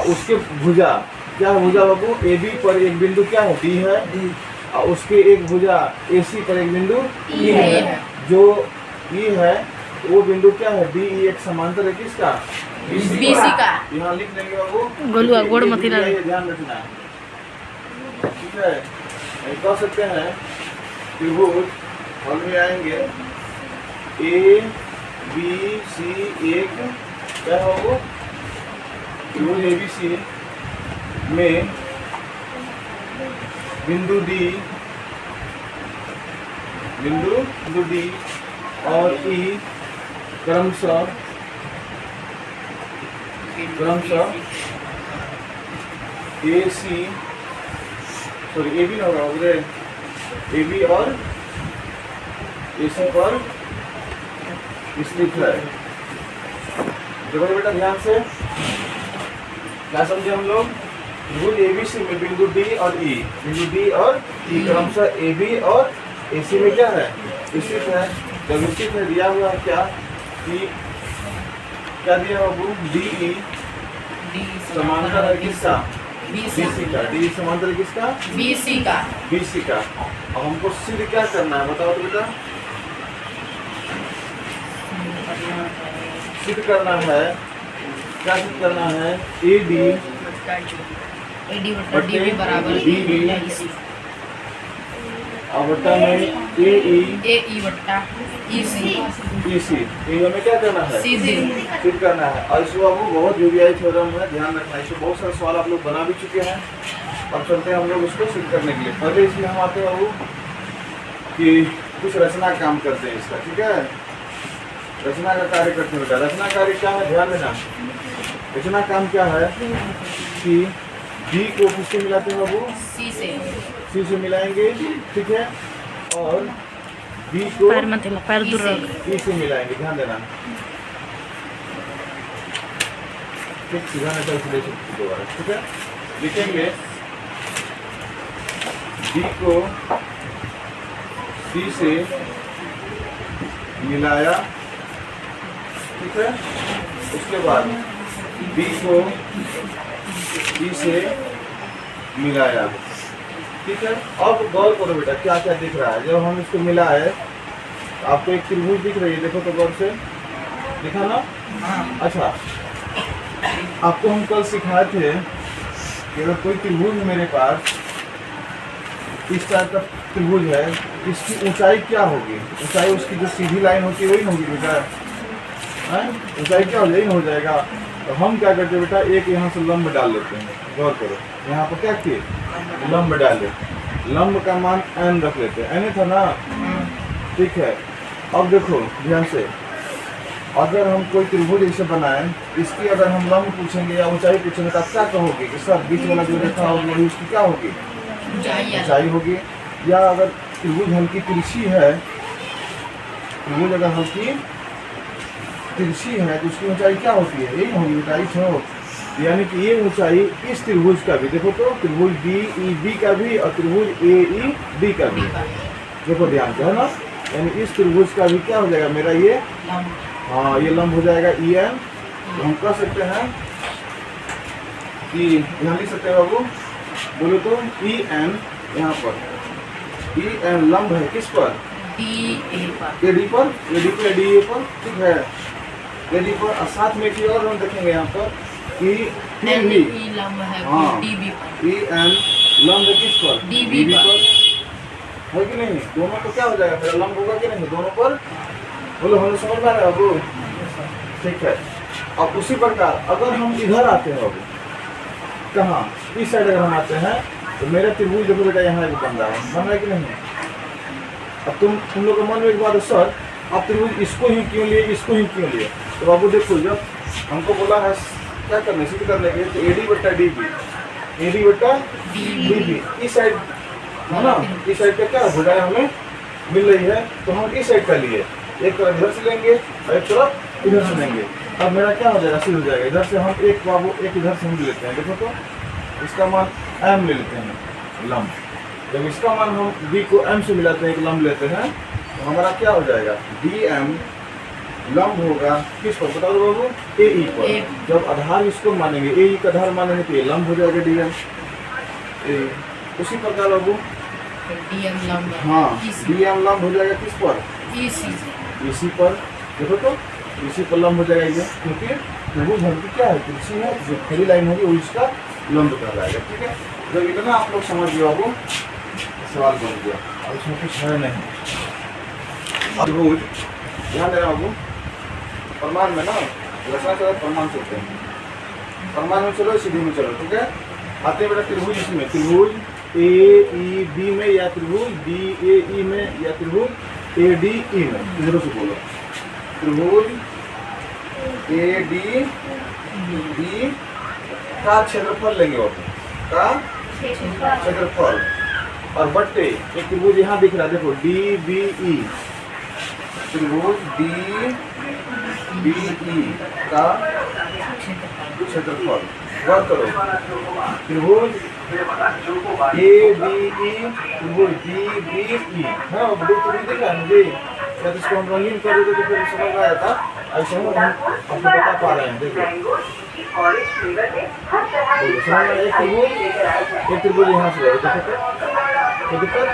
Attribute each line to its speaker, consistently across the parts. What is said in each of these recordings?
Speaker 1: और उसके भुजा क्या है, भुजा बाबू ए बी पर एक बिंदु क्या है, डी है, और उसके एक भुजा ए सी पर एक बिंदु ई है। जो ई है वो बिंदु क्या है, डी ई एक समांतर है किसका,
Speaker 2: BC का।
Speaker 1: यहाँ लिख देंगे बाबू,
Speaker 3: गोलुआ गोड़ मत हिला।
Speaker 1: ये ध्यान रखना है, ठीक है। कह सकते हैं त्रिभुज हल में आएंगे ए बी सी, एक क्या है वो त्रिभुज ए बी सी में बिंदु डी और ई क्रमशः ए सी सॉरी ए बी ना होगा उधर, ए बी और ए सी पर स्थित है। देखो बेटा ध्यान से, क्या समझे हम लोग, त्रिभुज एबीसी में बिंदु डी और ई, क्रमशः ए बी और ए सी में क्या है, स्थित है। जब स्थित है दिया हुआ है क्या कि क्या दिया बाबू, डी ई समांतर है किसका, BC का, डी समांतर है किसका, BC का। अब हमको सिद्ध क्या करना है बताओ तो बेटा, सिद्ध करना है, क्या सिद्ध करना है, ए डी
Speaker 2: DB बराबर
Speaker 1: DB और बट्टा में ए ई
Speaker 2: बट्टा EC
Speaker 1: में क्या करना है, सिद्ध करना है। और इसको बाबू बहुत यूबीआई थ्योरम है, ध्यान रखना है। इसमें बहुत सारे सवाल आप लोग बना भी चुके हैं। अब चलते हैं हम लोग उसको सिद्ध करने के लिए। पहले इसमें हम आते हैं बाबू कि कुछ रचना काम करते हैं इसका, ठीक है। रचना का कार्य करते हैं बेटा। रचना कार्य क्या है, ध्यान देना। रचना काम क्या है कि डी को किससे मिलाते हैं बाबू, सी से मिलाएंगे, ठीक है। और बी को
Speaker 3: पैर मत हिला, पैर दूर रख।
Speaker 1: ई से मिलाएंगे, ध्यान देना। ठीक, सीधा नहीं चल ले सकते दोबारा, ठीक है। लिखेंगे डी को सी से मिलाया, ठीक है। उसके बाद बी को ई से मिलाया, ठीक है। अब गौर करो बेटा क्या क्या दिख रहा है। जब हम इसको मिला है आपको एक त्रिभुज दिख रही है, देखो तो गौर से, दिखा ना। अच्छा, आपको हम कल सिखाए थे कि अगर कोई त्रिभुज मेरे पास इस टाइप का त्रिभुज है, इसकी ऊंचाई क्या होगी, ऊंचाई उसकी जो सीधी लाइन होती है वही होगी बेटा, ऊंचाई क्या हो जाएगी, हो जाएगा। तो हम क्या करते हैं बेटा, एक यहाँ से लंब डाल लेते हैं। गौर करो, यहाँ पर क्या किए, लंब डाले, लंब का मान n रख लेते हैं, n था ना, ठीक है। अब देखो ध्यान से, अगर हम कोई त्रिभुज ऐसे बनाएं, इसकी अगर हम लंब पूछेंगे या ऊंचाई पूछेंगे तो आप क्या कहोगे कि सर बीच वाला जो रेखा होगी उसकी क्या होगी, ऊंचाई होगी। या अगर त्रिभुज हल्की तिरछी है, त्रिभुज अगर हल्की तिरछी है तो उसकी ऊंचाई क्या होती है, यही होगी ऊंचाई छो। यानी कि ये ऊंचाई इस त्रिभुज का भी, देखो तो त्रिभुज डी ई बी का भी और त्रिभुज ए ई डी का भी, देखो ध्यान से, है ना। यानी इस त्रिभुज का भी क्या हो जाएगा मेरा ये, हाँ ये लंब हो जाएगा ई एन। तो हम कह सकते हैं कि यहाँ लिख सकते हैं बाबू, बोलो तो ई एन, यहाँ पर ई एन लंब है किस पर, ए डी पर, डी ए पर, ठीक है, ए डी पर। और साथ में की और हम देखेंगे यहाँ पर कि फिर भी हाँ ई एन लंब है किस पर, डी बी पर, है कि नहीं। दोनों को क्या हो जाएगा मेरा लंब होगा कि नहीं, दोनों पर, बोलो हमें समझ में आ रहा है बाबू, ठीक है। अब उसी प्रकार अगर हम इधर आते हैं बाबू, कहाँ, इस साइड अगर हम आते हैं तो मेरा त्रिभुज देखो बेटा यहाँ एक बन रहा है कि नहीं। अब तुम लोग के मन में एक बात है, सर आप त्रिभुज इसको ही क्यों लिए, इसको ही क्यों लिए। तो बाबू देखो, जब हमको बोला है क्या करने, सिद्ध करने के, तो ए डी बट्टा डी बी, ए डी बट्टा डी बी, इस साइड है ना, इस साइड का क्या भुजाएं हमें मिल रही है, तो हम इस साइड का लिए, एक तरफ इधर से लेंगे और एक तरफ इधर से लेंगे। अब मेरा क्या हो जाएगा, सिद्ध हो जाएगा। इधर से हम एक बाबू एक इधर से हम लेते हैं, देखो तो इसका मान m ले लेते हैं लंब। जब इसका मान हम b को m से मिलाते हैं, एक लंब लेते हैं, तो हमारा क्या हो जाएगा, डी एम लंब होगा किस पर बता दो बाबू, ए ई पर।
Speaker 2: ए।
Speaker 1: जब आधार इसको मानेंगे, ए ई का आधार मानेंगे तो ये लंब हो जाएगा डीएम। उसी प्रकार बाबू
Speaker 2: डीएम लंब
Speaker 1: हाँ
Speaker 2: ईसी
Speaker 1: डीएम लंब हो जाएगा किस पर,
Speaker 2: ईसी
Speaker 1: इसी पर। देखो तो इसी पर लंब हो जाएगा ये, क्योंकि त्रिभुज हम क्या है, कृषि है, जो खड़ी लाइन होगी वो इसका लंब कहलाएगा। ठीक है, जब इतना आप लोग समझ गए बाबू सवाल बन गया, अब इसमें कुछ है नहीं। त्रिभुज ध्यान देना बाबू, प्रमाण में ना रचना चलो प्रमाण चलते हैं, प्रमाण में चलो सीधी में चलो। ठीक है, आते हैं बेटा त्रिभुज इसमें, त्रिभुज ए ई बी में या त्रिभुज डी ए ई में या त्रिभुज ए डी ई में। इधर से बोलो, त्रिभुज ए डी बी का क्षेत्रफल लेंगे का क्षेत्रफल, और बट्टे एक त्रिभुज यहाँ दिख रहा है देखो डी बी ई, त्रिभुज डी बी ई का क्षेत्रफल वर्ग करो। त्रिभुज ए बी ई, त्रिभुज डी बी ई है, दो त्रिभुज दिख रहा है मुझे, या तो इसको हम रंगीन कर देते तो फिर समझ में आया था, ऐसे हम आपको बता पा रहे हैं। देखो एक त्रिभुज यहाँ से देखो तो दिक्कत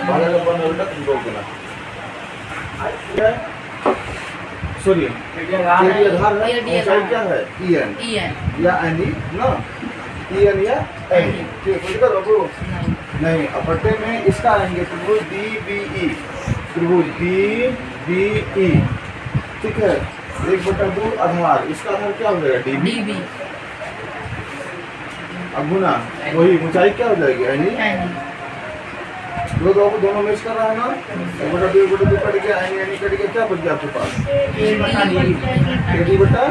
Speaker 1: बारह का बना उल्टा त्रिभुज बना। सॉरी ये आधार है, ऊंचाई क्या है ई एन या एन ई ना, ई एन या एन ई। ठीक है, दिक्कत बाबू नहीं। अपट्टे में इसका आएंगे त्रिभुज डी बी ई, त्रिभुज डी बी ई। ठीक है, 1/2 आधार, इसका आधार क्या हो जाएगा डी बी, अब गुना वही ऊंचाई क्या हो जाएगी एन ई। दो दो को दोनों मैच कर रहा है ना, 1/2 कट गया, एन ई कट गया, क्या बच गया आपके पास ए डी बटा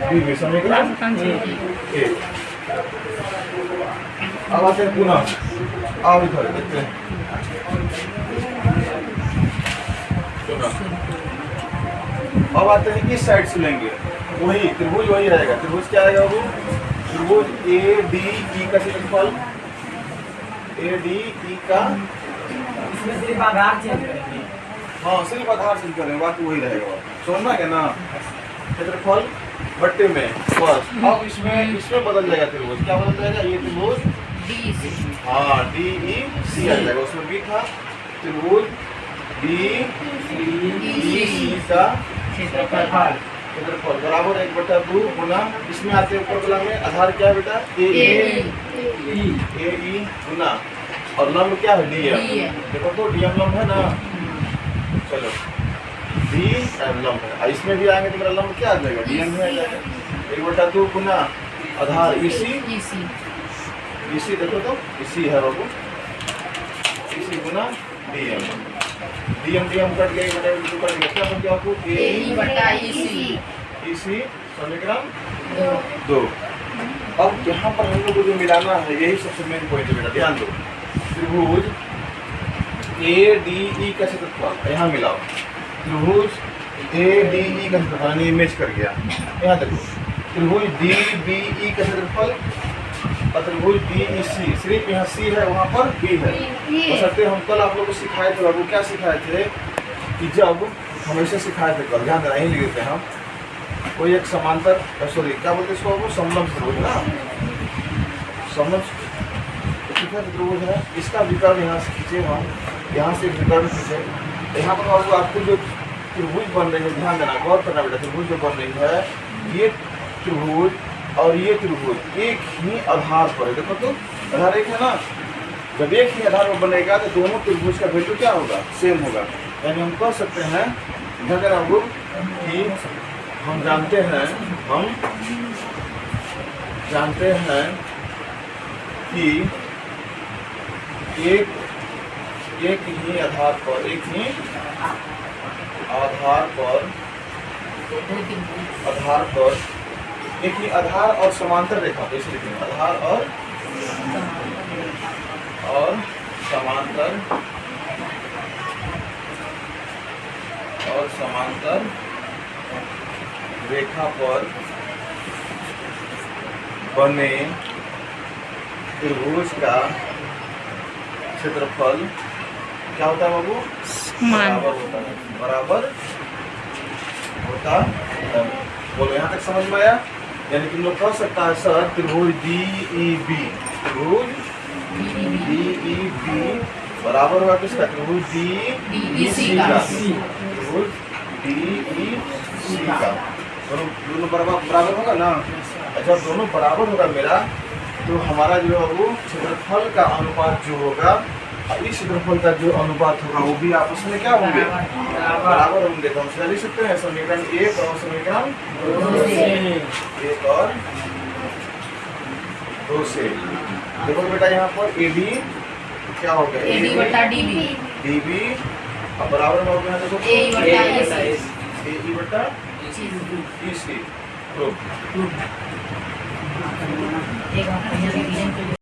Speaker 1: डी बी। समीकरण एक। अब आते हैं पुनः, आओ इधर देखते हैं अब आते हैं इस साइड से लेंगे, वही त्रिभुज वही रहेगा। त्रिभुज क्या आएगा वो, त्रिभुज ए डी ई का क्षेत्रफल, ए डी ई का,
Speaker 4: इसमें सिर्फ आधार चेंज करेंगे।
Speaker 1: हाँ सिर्फ आधार चेंज करेंगे, बाकी वही रहेगा। समझना क्या ना, क्षेत्रफल बट्टे में बस। अब इसमें बदल जाएगा त्रिभुज, क्या बदल जाएगा, ये त्रिभुज हाँ डी ई सी आ जाएगा, उसमें बी था, त्रिभुज डी ई सी का क्षेत्रफल बराबर 1/2 गुना, इसमें आते हैं ऊपर वाला में आधार क्या है बेटा ए ई गुना, और लंब क्या है डी एम। देखो तो डी एम लंब है ना, चलो डी एम लंब है, इसमें भी आएंगे तो मेरा लंब क्या आ जाएगा डी एम में आ जाएगा। 1/2 गुना आधार इसी देखो तो इसी है बाबू, इसी गुना डी एम कट गया, 1/2 कट गया, क्या बन गया आपको ए ई बटा इसी। समीकरण 2। अब यहाँ पर हम लोग को जो मिलाना है यही सबसे मेन पॉइंट है बेटा, ध्यान दो। त्रिभुज ए डी ई का क्षेत्रफल यहाँ मिलाओ, त्रिभुज ए डी ई का क्षेत्रफल इमेज कर गया, यहाँ देखो त्रिभुज डी बी ई का क्षेत्रफल और त्रिभुज डी ई सी, सिर्फ यहाँ सी है वहाँ पर बी है। बशर्ते हम कल आप लोग को सिखाए थे बाबू, क्या सिखाए थे कि जब हम ऐसे सिखाए थे कल, ध्यान देना यही लिख देते हैं हम, कोई एक समांतर सॉरी क्या बोलते हैं इसको बाबू, समलंब त्रिभुज ना, समलंब त्रिभुज है, इसका विकर्ण यहाँ से खींचे, हम यहाँ से विकर्ण खींचे, यहाँ पर बाबू आपको जो त्रिभुज बन रही है, ध्यान देना गौर करना बेटा, त्रिभुज जो बन रही है ये त्रिभुज और ये त्रिभुज एक ही आधार पर है। देखो तो आधार एक है ना, जब एक ही आधार पर बनेगा तो दोनों त्रिभुज का वैल्यू क्या होगा, सेम होगा। यानी हम कह सकते हैं अगर हम लोग कि हम जानते हैं कि एक ही आधार पर एक ही आधार और समांतर रेखा, तो इसे लिखेंगे आधार और समांतर रेखा पर बने त्रिभुज का क्षेत्रफल क्या होता है बाबू?
Speaker 3: मान
Speaker 1: बराबर होता है, बराबर होता है। बोलो यहाँ तक समझ में आया? यानी तुम लोग कह सकता है सर त्रिभुज DEB, त्रिभुज DEB बराबर होगा किसका? त्रिभुज DEC का, त्रिभुज DEC का। दोनों बराबर बराबर होगा ना? अच्छा, दोनों बराबर होगा मेरा, तो हमारा जो है वो क्षेत्रफल का अनुपात जो होगा, इस क्षेत्रफल का जो अनुपात होगा वो भी आपस में क्या होंगे? बराबर होंगे। तो हम सीधा लिख सकते हैं समीकरण 1 और समीकरण 1 और 2 से। देखो बेटा यहाँ पर AB क्या हो गया?
Speaker 2: AD बटा DB,
Speaker 1: DB अब बराबर में हो गया, देखो
Speaker 2: AE बटा EC,
Speaker 1: AE बटा EC। तो
Speaker 2: एक बार